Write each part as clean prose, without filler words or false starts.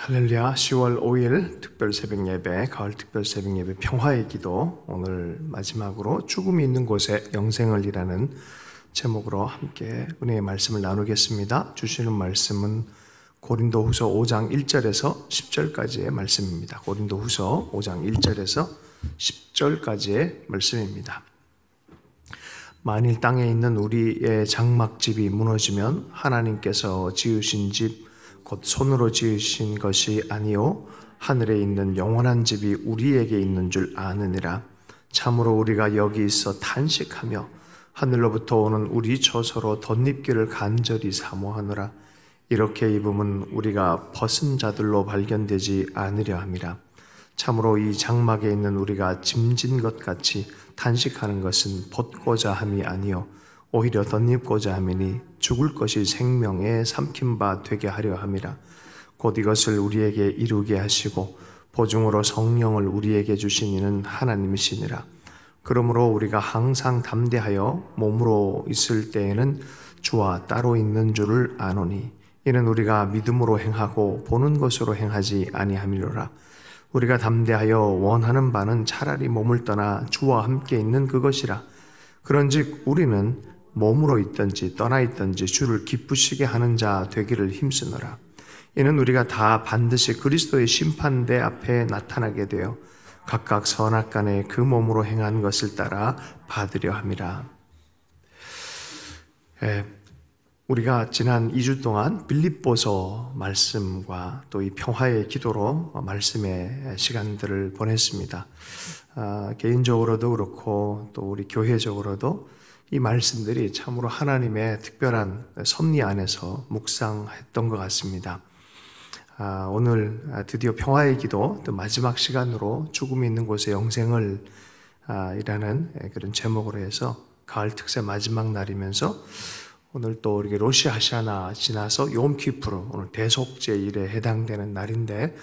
할렐루야. 10월 5일 특별 새벽 예배, 가을 특별 새벽 예배 평화의 기도, 오늘 마지막으로 죽음이 있는 곳에 영생을 이라는 제목으로 함께 은혜의 말씀을 나누겠습니다. 주시는 말씀은 고린도후서 5장 1절에서 10절까지의 말씀입니다. 고린도후서 5장 1절에서 10절까지의 말씀입니다. 만일 땅에 있는 우리의 장막집이 무너지면 하나님께서 지으신 집 곧 손으로 지으신 것이 아니요 하늘에 있는 영원한 집이 우리에게 있는 줄 아느니라. 참으로 우리가 여기 있어 탄식하며 하늘로부터 오는 우리 처소로 덧입기를 간절히 사모하노라. 이렇게 입음은 우리가 벗은 자들로 발견되지 않으려 함이라. 참으로 이 장막에 있는 우리가 짐진 것 같이 탄식하는 것은 벗고자 함이 아니요 오히려 덧입고자 함이니 죽을 것이 생명에 삼킨 바 되게 하려 함이라. 곧 이것을 우리에게 이루게 하시고 보증으로 성령을 우리에게 주신 이는 하나님이시니라. 그러므로 우리가 항상 담대하여 몸으로 있을 때에는 주와 따로 있는 줄을 아노니 이는 우리가 믿음으로 행하고 보는 것으로 행하지 아니함이로라. 우리가 담대하여 원하는 바는 차라리 몸을 떠나 주와 함께 있는 그것이라. 그런즉 우리는 몸으로 있든지 떠나 있든지 주를 기쁘시게 하는 자 되기를 힘쓰노라. 이는 우리가 다 반드시 그리스도의 심판대 앞에 나타나게 되어 각각 선악간에 그 몸으로 행한 것을 따라 받으려 함이라. 우리가 지난 2주 동안 빌립보서 말씀과 또 이 평화의 기도로 말씀의 시간들을 보냈습니다. 개인적으로도 그렇고 또 우리 교회적으로도 이 말씀들이 참으로 하나님의 특별한 섭리 안에서 묵상했던 것 같습니다. 오늘 드디어 평화의 기도 또 마지막 시간으로 죽음이 있는 곳에 영생을 이라는 그런 제목으로 해서 가을 특세 마지막 날이면서 오늘 또 우리 로시 하샤나 지나서 욤키프르 오늘 대속제일에 해당되는 날인데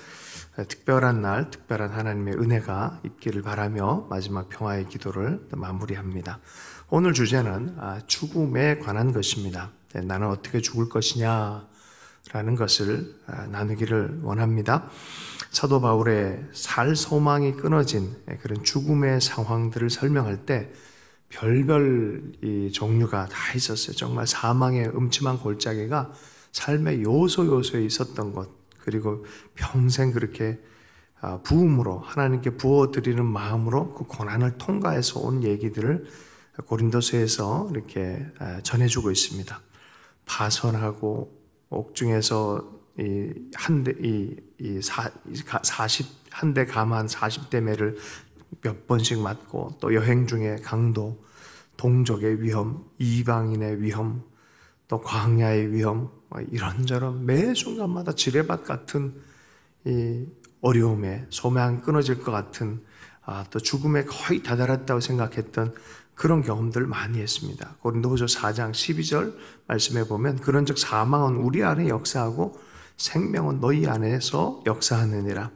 특별한 날, 특별한 하나님의 은혜가 있기를 바라며 마지막 평화의 기도를 마무리합니다. 오늘 주제는 죽음에 관한 것입니다. 나는 어떻게 죽을 것이냐 라는 것을 나누기를 원합니다. 사도 바울의 살 소망이 끊어진 그런 죽음의 상황들을 설명할 때 별별 이 종류가 다 있었어요. 정말 사망의 음침한 골짜기가 삶의 요소요소에 있었던 것, 그리고 평생 그렇게 부음으로 하나님께 부어드리는 마음으로 그 고난을 통과해서 온 얘기들을 고린도서에서 이렇게 전해주고 있습니다. 파선하고 옥중에서 한 대 감한 40대 매를 몇 번씩 맞고, 또 여행 중에 강도, 동족의 위험, 이방인의 위험, 또 광야의 위험, 이런저런 매 순간마다 지뢰밭 같은 이 어려움에 소망 끊어질 것 같은 또 죽음에 거의 다다랐다고 생각했던 그런 경험들을 많이 했습니다. 고린도후서 4장 12절 말씀에 보면 그런즉 사망은 우리 안에 역사하고 생명은 너희 안에서 역사하느니라.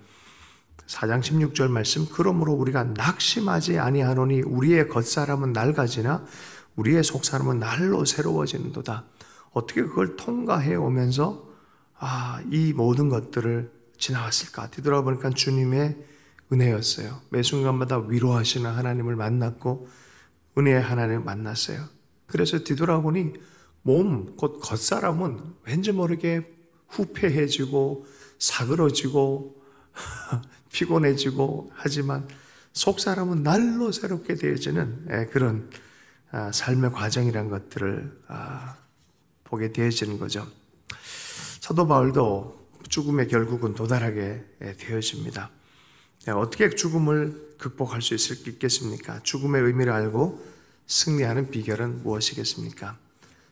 4장 16절 말씀 그러므로 우리가 낙심하지 아니하노니 우리의 겉사람은 낡아지나 우리의 속사람은 날로 새로워지는도다. 어떻게 그걸 통과해 오면서 이 모든 것들을 지나왔을까? 뒤돌아보니까 주님의 은혜였어요. 매 순간마다 위로하시는 하나님을 만났고 은혜의 하나님을 만났어요. 그래서 뒤돌아보니 몸, 곧 겉사람은 왠지 모르게 후패해지고 사그러지고 피곤해지고 하지만 속사람은 날로 새롭게 되어지는 그런 삶의 과정이라는 것들을 보게 되어지는 거죠. 사도 바울도 죽음의 결국은 도달하게 되어집니다. 어떻게 죽음을 극복할 수 있겠습니까? 죽음의 의미를 알고 승리하는 비결은 무엇이겠습니까?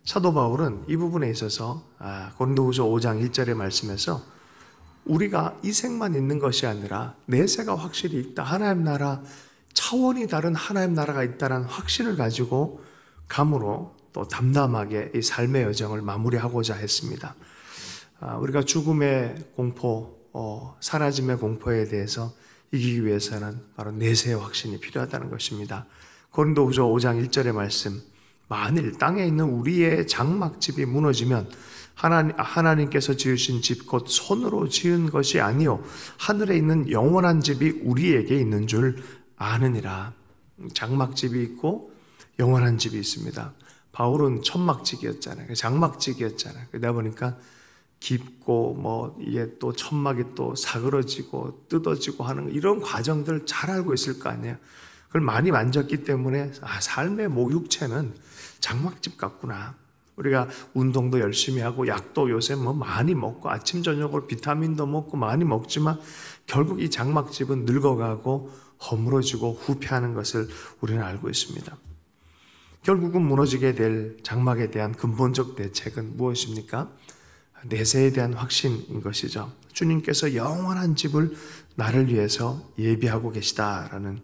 사도 바울은 이 부분에 있어서 고린도후서 5장 1절의 말씀에서 우리가 이 생만 있는 것이 아니라 내세가 확실히 있다. 하나님 나라, 차원이 다른 하나님 나라가 있다는 확신을 가지고 감으로 또 담담하게 이 삶의 여정을 마무리하고자 했습니다. 우리가 죽음의 공포, 사라짐의 공포에 대해서 이기기 위해서는 바로 내세의 확신이 필요하다는 것입니다. 고린도후서 5장 1절의 말씀, 만일 땅에 있는 우리의 장막집이 무너지면 하나님께서 지으신 집 곧 손으로 지은 것이 아니요 하늘에 있는 영원한 집이 우리에게 있는 줄 아느니라. 장막집이 있고 영원한 집이 있습니다. 바울은 천막집이었잖아요. 장막집이었잖아요. 그러다 보니까 깊고 이게 또 천막이 또 사그러지고 뜯어지고 하는 이런 과정들 잘 알고 있을 거 아니에요. 그걸 많이 만졌기 때문에 삶의 목육체는 장막집 같구나. 우리가 운동도 열심히 하고 약도 요새 많이 먹고 아침 저녁으로 비타민도 먹고 많이 먹지만 결국 이 장막집은 늙어가고 허물어지고 후퇴하는 것을 우리는 알고 있습니다. 결국은 무너지게 될 장막에 대한 근본적 대책은 무엇입니까? 내세에 대한 확신인 것이죠. 주님께서 영원한 집을 나를 위해서 예비하고 계시다라는.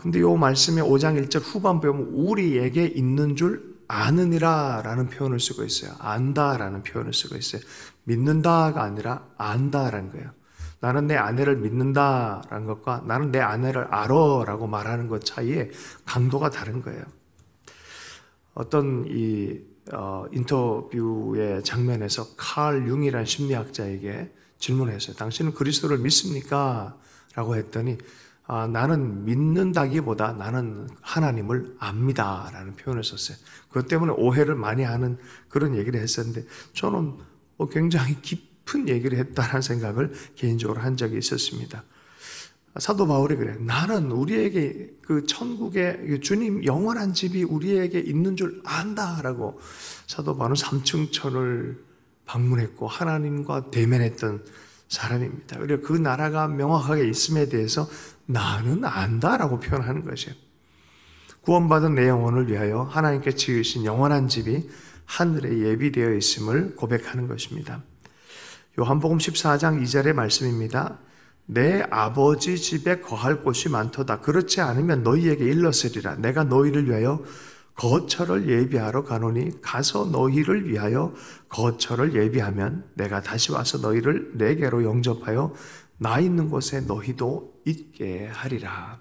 근데 이 말씀의 5장 1절 후반부에 보면 우리에게 있는 줄 아느니라 라는 표현을 쓰고 있어요. 안다라는 표현을 쓰고 있어요. 믿는다가 아니라 안다라는 거예요. 나는 내 아내를 믿는다라는 것과 나는 내 아내를 알아라고 말하는 것 사이에 강도가 다른 거예요. 어떤 인터뷰의 장면에서 칼 융이라는 심리학자에게 질문했어요. 당신은 그리스도를 믿습니까? 라고 했더니 나는 믿는다기보다 나는 하나님을 압니다 라는 표현을 썼어요. 그것 때문에 오해를 많이 하는 그런 얘기를 했었는데 저는 굉장히 깊은 얘기를 했다는 생각을 개인적으로 한 적이 있었습니다. 사도 바울이 그래요. 나는 우리에게 그 천국의 주님 영원한 집이 우리에게 있는 줄 안다라고 사도 바울은 삼층천을 방문했고 하나님과 대면했던 사람입니다. 그리고 그 나라가 명확하게 있음에 대해서 나는 안다라고 표현하는 것이에요. 구원받은 내 영혼을 위하여 하나님께 지으신 영원한 집이 하늘에 예비되어 있음을 고백하는 것입니다. 요한복음 14장 2절의 말씀입니다. 내 아버지 집에 거할 곳이 많도다. 그렇지 않으면 너희에게 일렀으리라. 내가 너희를 위하여 거처를 예비하러 가노니 가서 너희를 위하여 거처를 예비하면 내가 다시 와서 너희를 내게로 영접하여 나 있는 곳에 너희도 있게 하리라.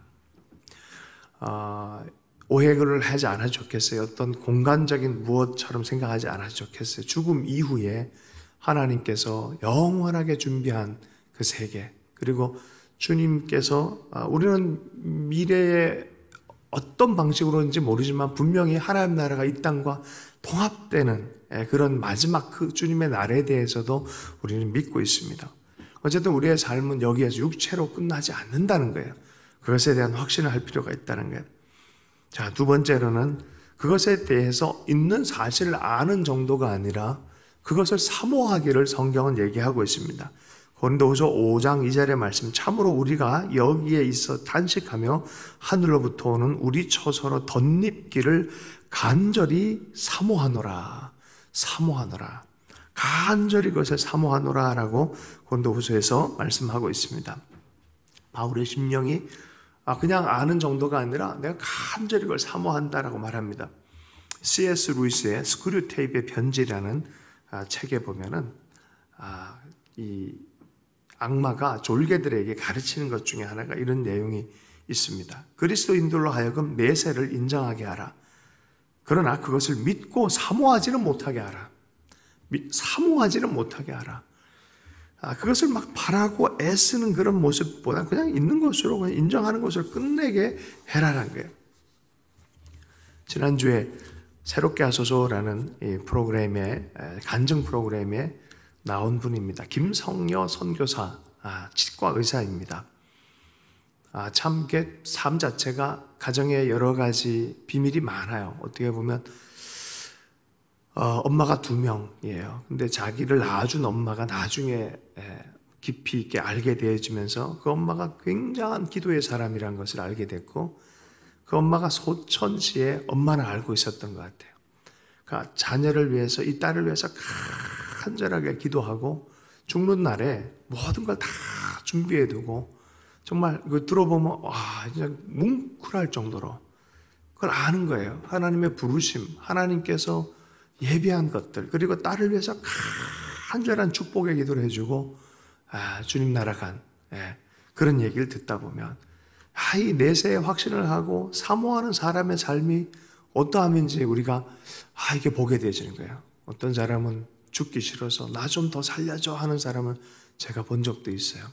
오해를 하지 않아도 좋겠어요. 어떤 공간적인 무엇처럼 생각하지 않아도 좋겠어요. 죽음 이후에 하나님께서 영원하게 준비한 그 세계, 그리고 주님께서 우리는 미래에 어떤 방식으로인지 모르지만 분명히 하나님 나라가 이 땅과 통합되는 그런 마지막 그 주님의 날에 대해서도 우리는 믿고 있습니다. 어쨌든 우리의 삶은 여기에서 육체로 끝나지 않는다는 거예요. 그것에 대한 확신을 할 필요가 있다는 거예요. 자, 두 번째로는 그것에 대해서 있는 사실을 아는 정도가 아니라 그것을 사모하기를 성경은 얘기하고 있습니다. 고린도후서 5장 2절의 말씀, 참으로 우리가 여기에 있어 탄식하며 하늘로부터 오는 우리 처소로 덧입기를 간절히 사모하노라. 사모하노라. 간절히 그것을 사모하노라라고 고린도후서에서 말씀하고 있습니다. 바울의 심령이 그냥 아는 정도가 아니라 내가 간절히 그걸 사모한다라고 말합니다. C.S. 루이스의 스크류테이프의 편지라는 책에 보면은 이 악마가 졸개들에게 가르치는 것 중에 하나가 이런 내용이 있습니다. 그리스도인들로 하여금 내세를 인정하게 하라. 그러나 그것을 믿고 사모하지는 못하게 하라. 사모하지는 못하게 하라. 그것을 막 바라고 애쓰는 그런 모습보다 그냥 있는 것으로 그냥 인정하는 것으로 끝내게 해라라는 거예요. 지난주에 새롭게 하소서라는 이 프로그램에, 간증 프로그램에 나온 분입니다. 김성여 선교사, 치과 의사입니다. 참 삶 자체가 가정에 여러 가지 비밀이 많아요. 어떻게 보면 엄마가 2명이에요. 근데 자기를 낳아준 엄마가 나중에 깊이 있게 알게 되어지면서 그 엄마가 굉장한 기도의 사람이라는 것을 알게 됐고 그 엄마가 소천시에 엄마는 알고 있었던 것 같아요. 그러니까 자녀를 위해서, 이 딸을 위해서 간절하게 기도하고 죽는 날에 모든 걸 다 준비해두고 정말 이거 들어보면 진짜 뭉클할 정도로 그걸 아는 거예요. 하나님의 부르심, 하나님께서 예비한 것들, 그리고 딸을 위해서 간절한 축복의 기도를 해주고 주님 나라 간 그런 얘기를 듣다 보면 이 내세에 확신을 하고 사모하는 사람의 삶이 어떠하면지 우리가 이게 보게 되어지는 거예요. 어떤 사람은 죽기 싫어서 나 좀 더 살려줘 하는 사람은 제가 본 적도 있어요.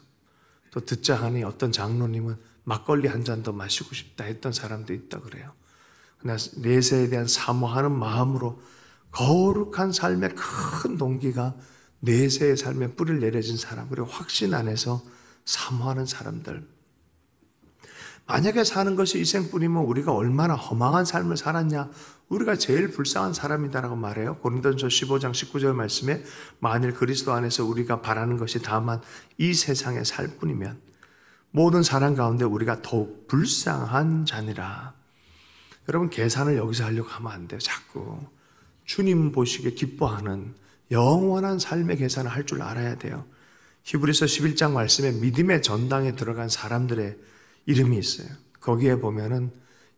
또 듣자 하니 어떤 장로님은 막걸리 한 잔 더 마시고 싶다 했던 사람도 있다 그래요. 그러나 내세에 대한 사모하는 마음으로 거룩한 삶의 큰 동기가 내세의 삶에 뿌리를 내려진 사람, 그리고 확신 안에서 사모하는 사람들. 만약에 사는 것이 이생뿐이면 우리가 얼마나 허망한 삶을 살았냐, 우리가 제일 불쌍한 사람이다라고 말해요. 고린도전서 15장 19절 말씀에 만일 그리스도 안에서 우리가 바라는 것이 다만 이 세상에 살 뿐이면 모든 사람 가운데 우리가 더욱 불쌍한 자니라. 여러분, 계산을 여기서 하려고 하면 안 돼요. 자꾸 주님 보시기에 기뻐하는 영원한 삶의 계산을 할 줄 알아야 돼요. 히브리서 11장 말씀에 믿음의 전당에 들어간 사람들의 이름이 있어요. 거기에 보면은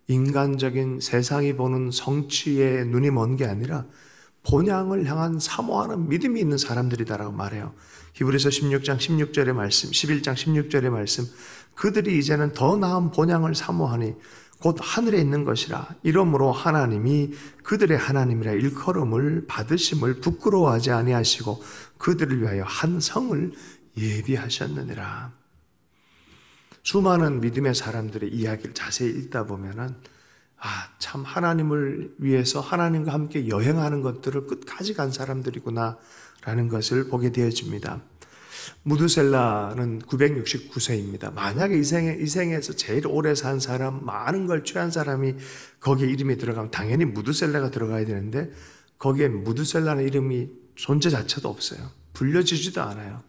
인간적인 세상이 보는 성취에 눈이 먼 게 아니라 본향을 향한 사모하는 믿음이 있는 사람들이다라고 말해요. 히브리서 16장 16절의 말씀, 11장 16절의 말씀, 그들이 이제는 더 나은 본향을 사모하니 곧 하늘에 있는 것이라. 이러므로 하나님이 그들의 하나님이라 일컬음을 받으심을 부끄러워하지 아니하시고 그들을 위하여 한 성을 예비하셨느니라. 수많은 믿음의 사람들의 이야기를 자세히 읽다 보면은 참 하나님을 위해서 하나님과 함께 여행하는 것들을 끝까지 간 사람들이구나 라는 것을 보게 되어집니다. 무드셀라는 969세입니다. 만약에 이 생에서 제일 오래 산 사람, 많은 걸 취한 사람이 거기에 이름이 들어가면 당연히 무드셀라가 들어가야 되는데 거기에 무드셀라는 이름이 존재 자체도 없어요. 불려지지도 않아요.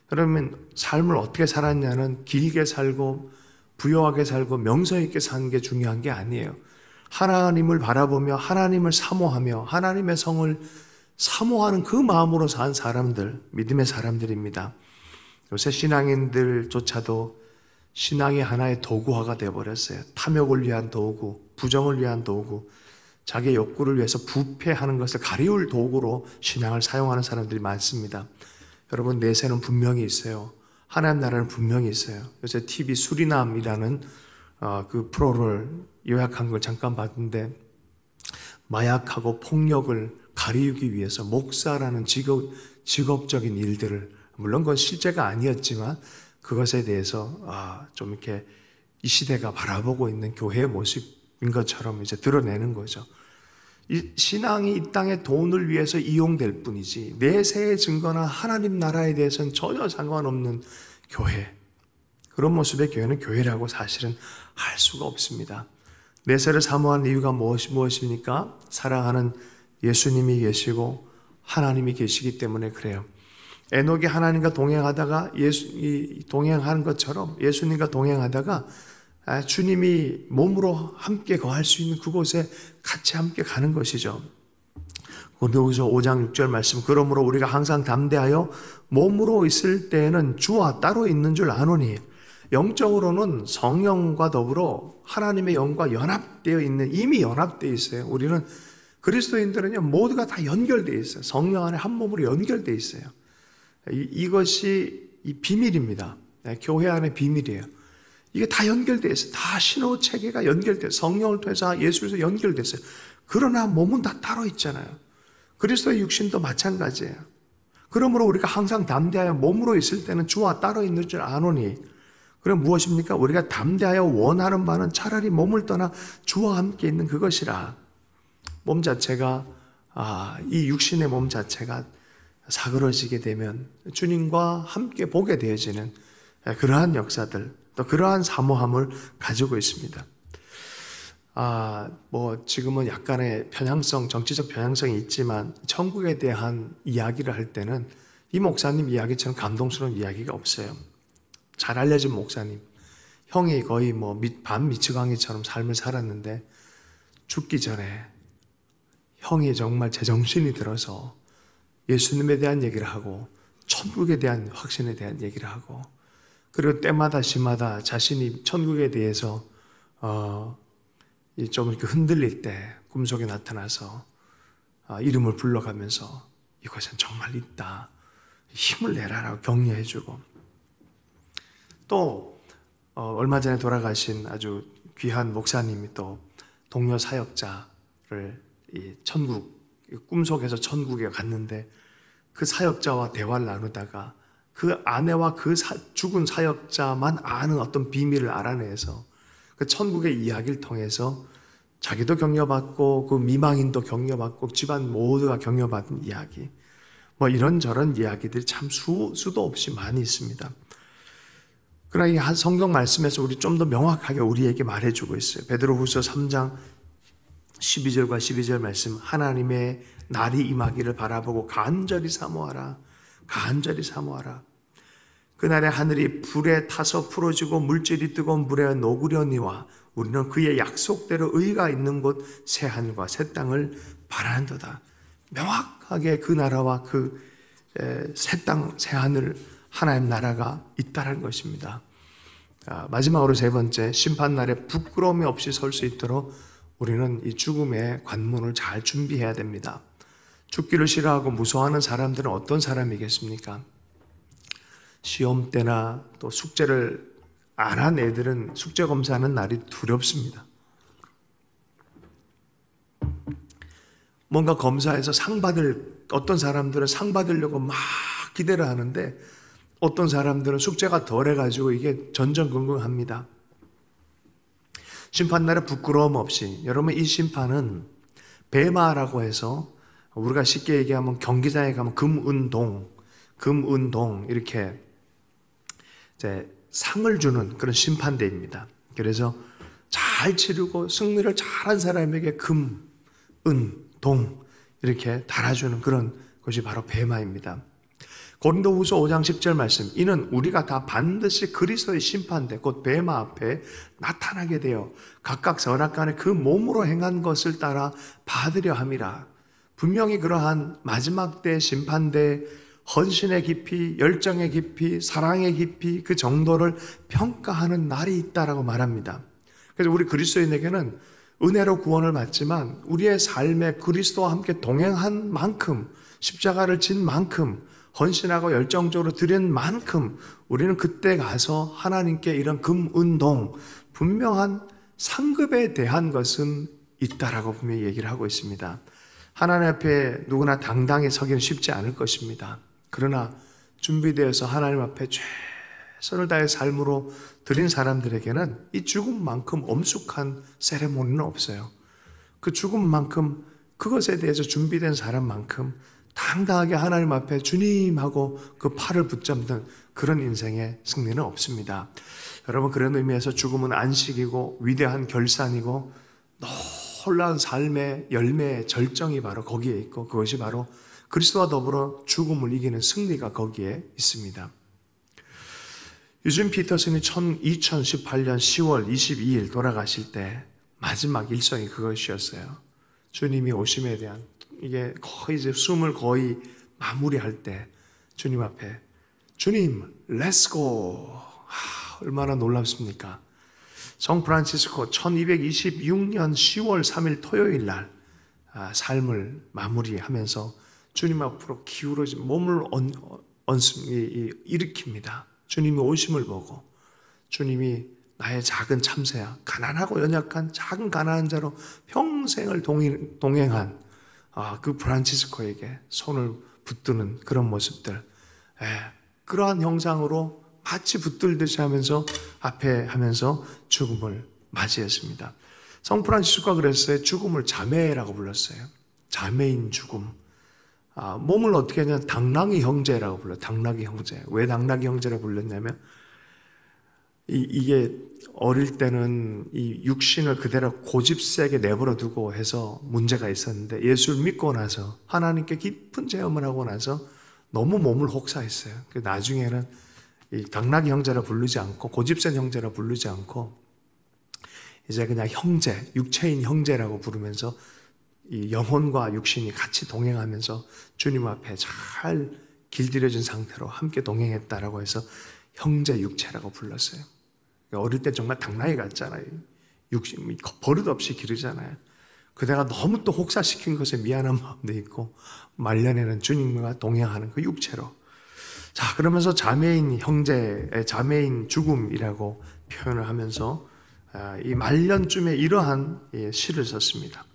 그러면 삶을 어떻게 살았냐는 길게 살고 부유하게 살고 명성 있게 사는 게 중요한 게 아니에요. 하나님을 바라보며 하나님을 사모하며 하나님의 성을 사모하는 그 마음으로 산 사람들, 믿음의 사람들입니다. 요새 신앙인들조차도 신앙이 하나의 도구화가 되어버렸어요. 탐욕을 위한 도구, 부정을 위한 도구, 자기의 욕구를 위해서 부패하는 것을 가리울 도구로 신앙을 사용하는 사람들이 많습니다. 여러분, 내세는 분명히 있어요. 하나님 나라는 분명히 있어요. 요새 TV 수리남이라는 그 프로를 요약한 걸 잠깐 봤는데, 마약하고 폭력을 가리우기 위해서 목사라는 직업적인 일들을, 물론 그건 실제가 아니었지만 그것에 대해서 좀 이렇게 이 시대가 바라보고 있는 교회의 모습인 것처럼 이제 드러내는 거죠. 이 신앙이 이 땅의 돈을 위해서 이용될 뿐이지 내세의 증거나 하나님 나라에 대해서는 전혀 상관없는 교회, 그런 모습의 교회는 교회라고 사실은 할 수가 없습니다. 내세를 사모한 이유가 무엇입니까? 사랑하는 예수님이 계시고 하나님이 계시기 때문에 그래요. 에녹이 하나님과 동행하다가 동행하는 것처럼 예수님과 동행하다가 주님이 몸으로 함께 거할 수 있는 그곳에 같이 함께 가는 것이죠. 고린도후서 5장 6절 말씀, 그러므로 우리가 항상 담대하여 몸으로 있을 때에는 주와 따로 있는 줄 아노니. 영적으로는 성령과 더불어 하나님의 영과 연합되어 있는, 이미 연합되어 있어요. 우리는 그리스도인들은요, 모두가 다 연결되어 있어요. 성령 안에 한 몸으로 연결되어 있어요. 이것이 이 비밀입니다. 교회 안의 비밀이에요. 이게 다 연결되어 있어요. 다 신호 체계가 연결돼요. 성령을 통해서 예수에서 연결됐어요. 그러나 몸은 다 따로 있잖아요. 그리스도의 육신도 마찬가지예요. 그러므로 우리가 항상 담대하여 몸으로 있을 때는 주와 따로 있는 줄 아노니. 그럼 무엇입니까? 우리가 담대하여 원하는 바는 차라리 몸을 떠나 주와 함께 있는 그것이라. 몸 자체가 이 육신의 몸 자체가 사그러지게 되면 주님과 함께 보게 되어지는 그러한 역사들, 또 그러한 사모함을 가지고 있습니다. 지금은 약간의 편향성, 정치적 편향성이 있지만 천국에 대한 이야기를 할 때는 이 목사님 이야기처럼 감동스러운 이야기가 없어요. 잘 알려진 목사님, 형이 거의 반 미치광이처럼 삶을 살았는데 죽기 전에 형이 정말 제정신이 들어서 예수님에 대한 얘기를 하고 천국에 대한 확신에 대한 얘기를 하고, 그리고 때마다 시마다 자신이 천국에 대해서 좀 이렇게 흔들릴 때 꿈속에 나타나서 이름을 불러가면서 이것은 정말 있다, 힘을 내라라고 격려해주고, 또 얼마 전에 돌아가신 아주 귀한 목사님이 또 동료 사역자 이 천국, 꿈속에서 천국에 갔는데 그 사역자와 대화를 나누다가 그 아내와 그 죽은 사역자만 아는 어떤 비밀을 알아내서 그 천국의 이야기를 통해서 자기도 격려받고 그 미망인도 격려받고 집안 모두가 격려받은 이야기, 뭐 이런저런 이야기들이 참 수도 없이 많이 있습니다. 그러나 이 한 성경 말씀에서 우리 좀 더 명확하게 우리에게 말해주고 있어요. 베드로후서 3장 12절과 12절 말씀, 하나님의 날이 임하기를 바라보고 간절히 사모하라. 간절히 사모하라. 그날에 하늘이 불에 타서 풀어지고 물질이 뜨거운 물에 녹으려니와 우리는 그의 약속대로 의가 있는 곳 새 하늘과 새 땅을 바라는도다. 명확하게 그 나라와 그 새 땅, 새 하늘, 하나님 나라가 있다는 것입니다. 마지막으로 세 번째, 심판날에 부끄러움이 없이 설 수 있도록 우리는 이 죽음의 관문을 잘 준비해야 됩니다. 죽기를 싫어하고 무서워하는 사람들은 어떤 사람이겠습니까? 시험 때나 또 숙제를 안 한 애들은 숙제 검사하는 날이 두렵습니다. 뭔가 검사에서 어떤 사람들은 상 받으려고 막 기대를 하는데 어떤 사람들은 숙제가 덜해가지고 이게 전전긍긍합니다. 심판날에 부끄러움 없이, 여러분 이 심판은 배마라고 해서 우리가 쉽게 얘기하면 경기장에 가면 금은동 이렇게 이제 상을 주는 그런 심판대입니다. 그래서 잘 치르고 승리를 잘한 사람에게 금, 은, 동 이렇게 달아주는 그런 것이 바로 배마입니다. 고린도후서 5장 10절 말씀, 이는 우리가 다 반드시 그리스도의 심판대 곧 배마 앞에 나타나게 되어 각각 선악간에 그 몸으로 행한 것을 따라 받으려 함이라. 분명히 그러한 마지막 때 심판대, 헌신의 깊이, 열정의 깊이, 사랑의 깊이, 그 정도를 평가하는 날이 있다라고 말합니다. 그래서 우리 그리스도인에게는 은혜로 구원을 받지만 우리의 삶에 그리스도와 함께 동행한 만큼, 십자가를 진 만큼, 헌신하고 열정적으로 드린 만큼 우리는 그때 가서 하나님께 이런 금은동 분명한 상급에 대한 것은 있다라고 분명히 얘기를 하고 있습니다. 하나님 앞에 누구나 당당히 서기는 쉽지 않을 것입니다. 그러나 준비되어서 하나님 앞에 최선을 다해 삶으로 드린 사람들에게는 이 죽음만큼 엄숙한 세레모니는 없어요. 그 죽음만큼 그것에 대해서 준비된 사람만큼 당당하게 하나님 앞에 주님하고 그 팔을 붙잡는 그런 인생의 승리는 없습니다. 여러분, 그런 의미에서 죽음은 안식이고 위대한 결산이고 놀라운 삶의 열매의 절정이 바로 거기에 있고 그것이 바로 그리스도와 더불어 죽음을 이기는 승리가 거기에 있습니다. 유진 피터슨이 2018년 10월 22일 돌아가실 때 마지막 일성이 그것이었어요. 주님이 오심에 대한, 이게 거의 이제 숨을 거의 마무리할 때 주님 앞에 주님 렛츠고, 얼마나 놀랍습니까? 성 프란치스코 1226년 10월 3일 토요일 날 삶을 마무리하면서 주님 앞으로 기울어진 몸을 일으킵니다. 주님이 오심을 보고 주님이 나의 작은 참새야, 가난하고 연약한 작은 가난한 자로 평생을 동행한 그 프란치스코에게 손을 붙드는 그런 모습들, 그러한 형상으로 마치 붙들듯이 하면서 앞에 하면서 죽음을 맞이했습니다. 성 프란치스코가 그랬어요. 죽음을 자매라고 불렀어요. 자매인 죽음. 몸을 어떻게 하냐면 당나귀 형제라고 불러요. 당나귀 형제. 왜 당나귀 형제라고 불렀냐면 이게 어릴 때는 이 육신을 그대로 고집세게 내버려 두고 해서 문제가 있었는데 예수를 믿고 나서 하나님께 깊은 체험을 하고 나서 너무 몸을 혹사했어요. 나중에는 이 당나귀 형제라 부르지 않고 고집센 형제라 부르지 않고 이제 그냥 형제, 육체인 형제라고 부르면서 이 영혼과 육신이 같이 동행하면서 주님 앞에 잘 길들여진 상태로 함께 동행했다라고 해서 형제 육체라고 불렀어요. 어릴 때 정말 당나귀 같잖아요. 육신, 버릇없이 기르잖아요. 그대가 너무 또 혹사시킨 것에 미안한 마음도 있고 말년에는 주님과 동행하는 그 육체로. 자, 그러면서 자매인 형제의 자매인 죽음이라고 표현을 하면서 이 말년쯤에 이러한 시를 썼습니다.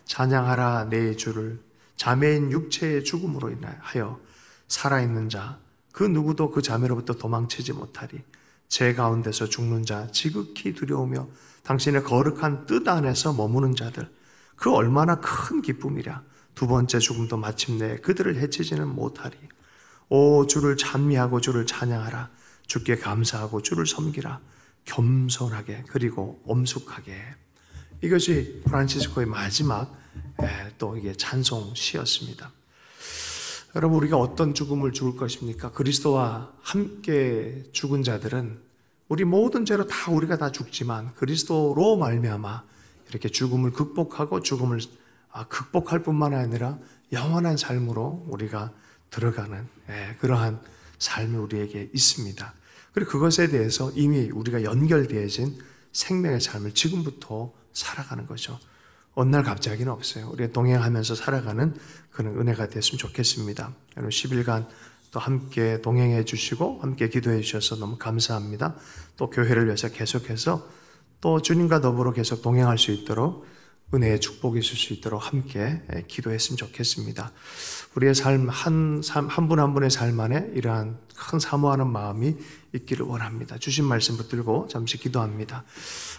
찬양하라 내 주를. 자매인 육체의 죽음으로 인하여 살아있는 자 그 누구도 그 자매로부터 도망치지 못하리. 제 가운데서 죽는 자 지극히 두려우며 당신의 거룩한 뜻 안에서 머무는 자들 그 얼마나 큰 기쁨이랴. 두 번째 죽음도 마침내 그들을 해치지는 못하리. 오 주를 찬미하고 주를 찬양하라. 주께 감사하고 주를 섬기라. 겸손하게 그리고 엄숙하게. 이것이 프란치스코의 마지막 또 이게 찬송 시였습니다. 여러분, 우리가 어떤 죽음을 죽을 것입니까? 그리스도와 함께 죽은 자들은 우리 모든 죄로 다 우리가 다 죽지만 그리스도로 말미암아 이렇게 죽음을 극복하고 죽음을 극복할 뿐만 아니라 영원한 삶으로 우리가 들어가는 그러한 삶이 우리에게 있습니다. 그리고 그것에 대해서 이미 우리가 연결되어진 생명의 삶을 지금부터 살아가는 거죠. 어느 날 갑자기는 없어요. 우리가 동행하면서 살아가는 그런 은혜가 됐으면 좋겠습니다. 여러분 10일간 또 함께 동행해 주시고 함께 기도해 주셔서 너무 감사합니다. 또 교회를 위해서 계속해서 또 주님과 더불어 계속 동행할 수 있도록 은혜의 축복이 있을 수 있도록 함께 기도했으면 좋겠습니다. 우리의 삶 한 분 한 분의 삶 안에 이러한 큰 사모하는 마음이 있기를 원합니다. 주신 말씀 붙들고 잠시 기도합니다.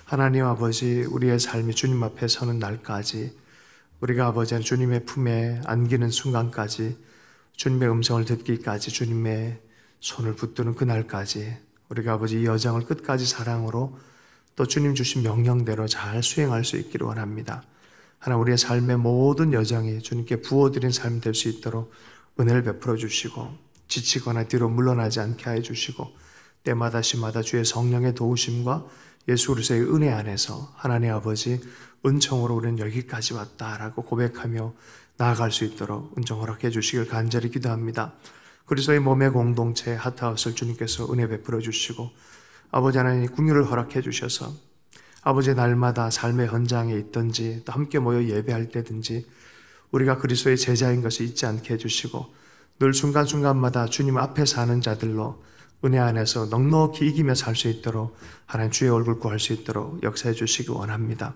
하나님 아버지, 우리의 삶이 주님 앞에 서는 날까지 우리가 아버지 주님의 품에 안기는 순간까지 주님의 음성을 듣기까지 주님의 손을 붙드는 그날까지 우리가 아버지 이 여정을 끝까지 사랑으로 또 주님 주신 명령대로 잘 수행할 수 있기를 원합니다. 하나님 우리의 삶의 모든 여정이 주님께 부어드린 삶이 될 수 있도록 은혜를 베풀어 주시고 지치거나 뒤로 물러나지 않게 하여 주시고 때마다 시마다 주의 성령의 도우심과 예수 그리스도의 은혜 안에서 하나님 아버지 은총으로 우리는 여기까지 왔다라고 고백하며 나아갈 수 있도록 은총 허락해 주시길 간절히 기도합니다. 그리스도의 몸의 공동체 핫하우스를 주님께서 은혜 베풀어 주시고 아버지 하나님 긍휼을 허락해 주셔서 아버지 날마다 삶의 현장에 있든지 또 함께 모여 예배할 때든지 우리가 그리스도의 제자인 것을 잊지 않게 해주시고 늘 순간순간마다 주님 앞에 사는 자들로 은혜 안에서 넉넉히 이기며 살 수 있도록 하나님 주의 얼굴 구할 수 있도록 역사해 주시기 원합니다.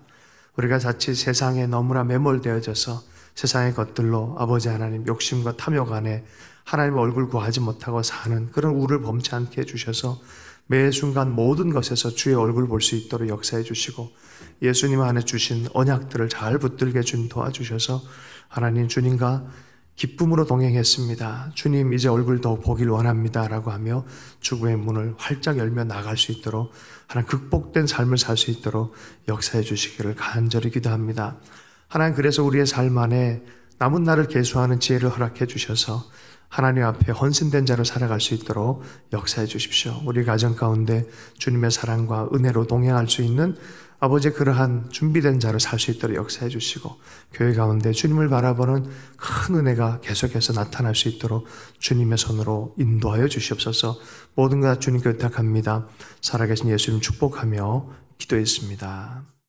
우리가 자칫 세상에 너무나 매몰되어져서 세상의 것들로 아버지 하나님 욕심과 탐욕 안에 하나님의 얼굴 구하지 못하고 사는 그런 우를 범치 않게 해주셔서 매 순간 모든 것에서 주의 얼굴 볼 수 있도록 역사해 주시고 예수님 안에 주신 언약들을 잘 붙들게 주님 도와주셔서 하나님 주님과 기쁨으로 동행했습니다. 주님 이제 얼굴 더 보길 원합니다 라고 하며 죽음의 문을 활짝 열며 나갈 수 있도록 하나님 극복된 삶을 살 수 있도록 역사해 주시기를 간절히 기도합니다. 하나님 그래서 우리의 삶 안에 남은 날을 계수하는 지혜를 허락해 주셔서 하나님 앞에 헌신된 자로 살아갈 수 있도록 역사해 주십시오. 우리 가정 가운데 주님의 사랑과 은혜로 동행할 수 있는 아버지 그러한 준비된 자로 살 수 있도록 역사해 주시고 교회 가운데 주님을 바라보는 큰 은혜가 계속해서 나타날 수 있도록 주님의 손으로 인도하여 주시옵소서. 모든 것 주님께 의탁합니다. 살아계신 예수님 축복하며 기도했습니다.